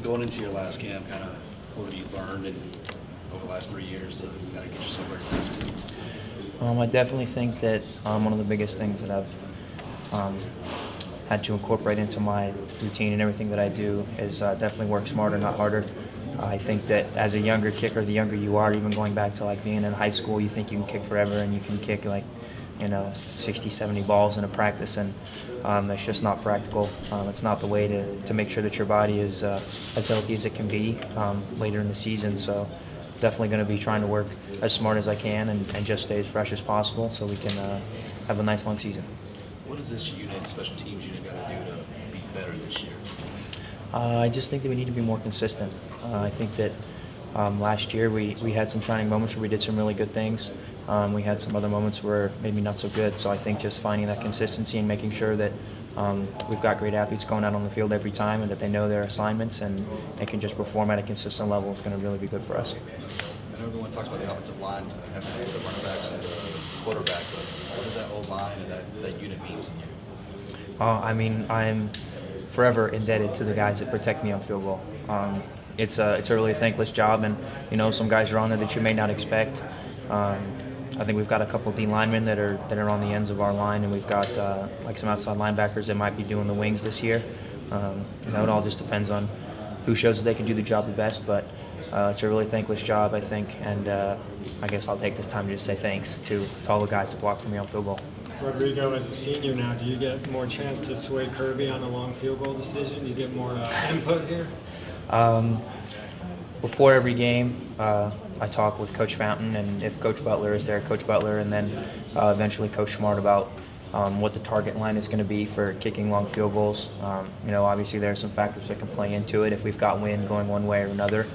Going into your last camp, kind of what have you learned over the last 3 years to kind of get yourself ready for this one? I definitely think that one of the biggest things that I've had to incorporate into my routine and everything that I do is definitely work smarter, not harder. I think that as a younger kicker, the younger you are, even going back to like being in high school, you think you can kick forever and you can kick like 60, 70 balls in a practice, and it's just not practical. It's not the way to make sure that your body is as healthy as it can be later in the season. So definitely going to be trying to work as smart as I can and just stay as fresh as possible so we can have a nice long season. What is this unit, special teams unit, got to do to be better this year? I just think that we need to be more consistent. I think that last year we had some shining moments where we did some really good things. We had some other moments where maybe not so good. So I think just finding that consistency and making sure that we've got great athletes going out on the field every time and that they know their assignments and they can just perform at a consistent level is going to really be good for us. I know everyone talks about the offensive line, having the running backs and the quarterback, but what does that old line and that unit mean to you? I'm forever indebted to the guys that protect me on field goal. It's a really thankless job, and some guys are on there that you may not expect. I think we've got a couple of D linemen that are on the ends of our line, and we've got like some outside linebackers that might be doing the wings this year. It all just depends on who shows that they can do the job the best, but it's a really thankless job, I think, and I guess I'll take this time to just say thanks to all the guys that block for me on field goal. Rodrigo, as a senior now, do you get more chance to sway Kirby on the long field goal decision? Do you get more input here? Before every game, I talk with Coach Fountain, and if Coach Butler is there, Coach Butler, and then eventually Coach Smart about what the target line is going to be for kicking long field goals. Obviously there are some factors that can play into it if we've got wind going one way or another,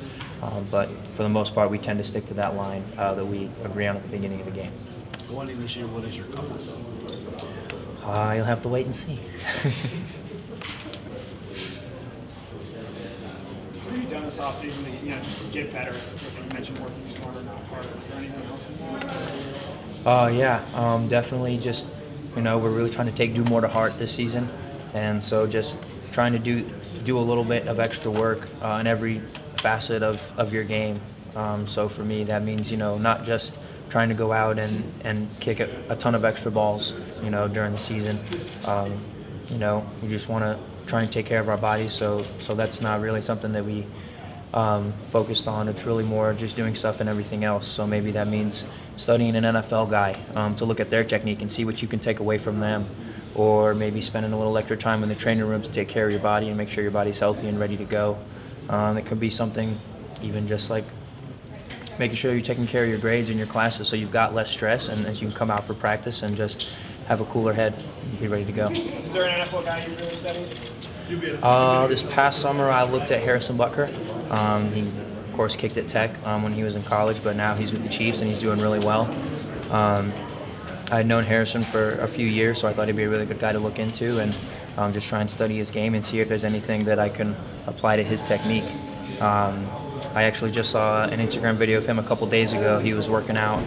but for the most part we tend to stick to that line that we agree on at the beginning of the game. Going in this year, what is your comfort zone? You'll have to wait and see. What have you done this offseason to just get better? You mentioned working smarter, not harder. Is there anything else in that? Definitely just, we're really trying to do more to heart this season. And so just trying to do a little bit of extra work in every facet of your game. So for me, that means, not just trying to go out and kick a ton of extra balls, during the season. We just want to try and take care of our bodies, so that's not really something that we focused on. It's really more just doing stuff and everything else. So maybe that means studying an NFL guy to look at their technique and see what you can take away from them, or maybe spending a little extra time in the training room to take care of your body and make sure your body's healthy and ready to go. It could be something even just like making sure you're taking care of your grades in your classes so you've got less stress and as you can come out for practice and just have a cooler head and be ready to go. Is there an NFL guy you really studied? This past summer I looked at Harrison Butker. He, of course, kicked at Tech when he was in college, but now he's with the Chiefs and he's doing really well. I had known Harrison for a few years, so I thought he'd be a really good guy to look into and just try and study his game and see if there's anything that I can apply to his technique. I actually just saw an Instagram video of him a couple days ago. He was working out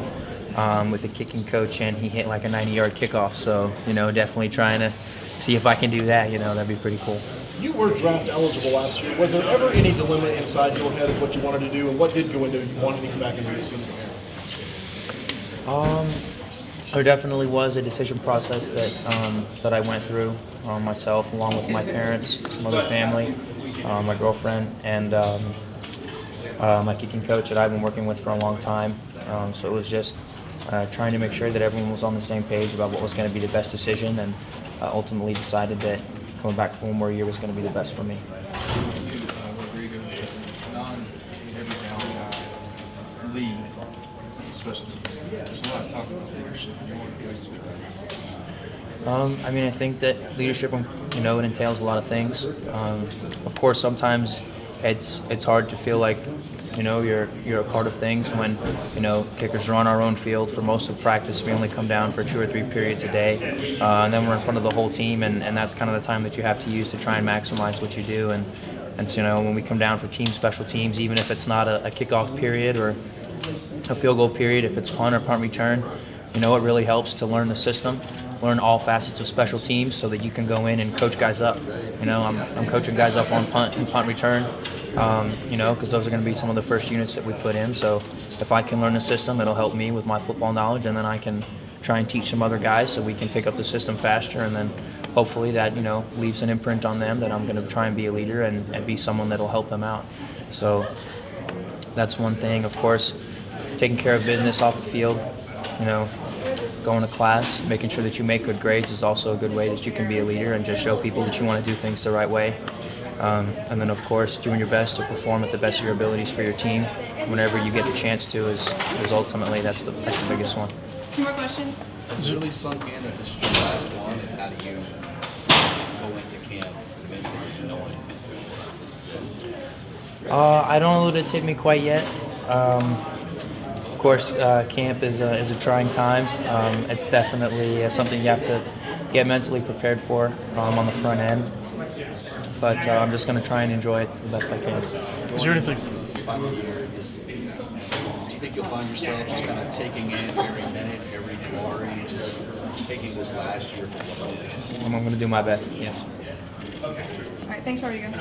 with a kicking coach, and he hit like a 90-yard kickoff. So, definitely trying to see if I can do that. That'd be pretty cool. You were draft eligible last year. Was there ever any dilemma inside your head of what you wanted to do, and what did go into wanting to come back into the senior year? There definitely was a decision process that I went through myself, along with my parents, some other family, my girlfriend, and my kicking coach that I've been working with for a long time. So it was just trying to make sure that everyone was on the same page about what was going to be the best decision, and ultimately decided that coming back for one more year was going to be the best for me. Rodrigo, as a non-every down guy lead as a special teams, there's a lot of talk about leadership. You want to guys to speak about that? I think that leadership, it entails a lot of things. Of course, sometimes it's hard to feel like you're a part of things when kickers are on our own field for most of practice. We only come down for 2 or 3 periods a day, and then we're in front of the whole team, and that's kind of the time that you have to use to try and maximize what you do. And so when we come down for team special teams, even if it's not a kickoff period or a field goal period, if it's punt or punt return, it really helps to learn the system, learn all facets of special teams so that you can go in and coach guys up. I'm coaching guys up on punt and punt return. You know, because those are going to be some of the first units that we put in. So if I can learn the system, it'll help me with my football knowledge, and then I can try and teach some other guys so we can pick up the system faster, and then hopefully that, you know, leaves an imprint on them that I'm going to try and be a leader and be someone that'll help them out. So that's one thing. Of course, taking care of business off the field, you know, going to class, making sure that you make good grades is also a good way that you can be a leader and just show people that you want to do things the right way. And then, of course, doing your best to perform at the best of your abilities for your team whenever you get the chance to is ultimately that's the biggest one. 2 more questions. Has it really sunk in that this is your last one, and how do you go into camp convincing knowing this is it? I don't know that it's hit me quite yet. Of course, camp is a trying time. It's definitely something you have to get mentally prepared for on the front end. But I'm just going to try and enjoy it the best I can. Is there anything? Do you think you'll find yourself just kind of taking in every minute, every glory, just taking this last year for what it is? I'm going to do my best, yes. All right, thanks, Rodrigo.